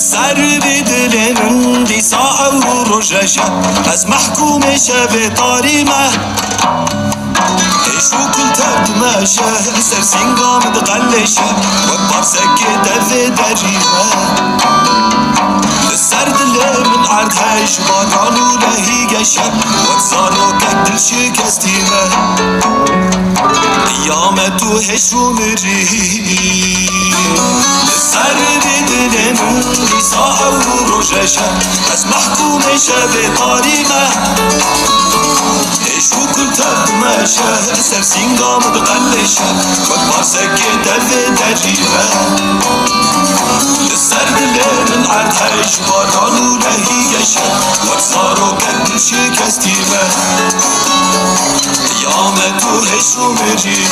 سر به دل من دی ساعه و روژشه از محکوم شب تاریمه ایشو کل تردمشه سر سینگام دقلشه و بارسکه دفه دریمه سر دل من عردهش باران و لهی گشه و زانو که دل شکستیمه قیامت و هشو مری سر به دل من دی ساعه و روژشه از محکوم شب تاریمه ایشو کل تردمشه سر سینگام دقلشه و بارسکه دفه دریمه سر دل من عردهش باران و لهی گشه وکسارو که دل شکستیمه قیامت و هشو مری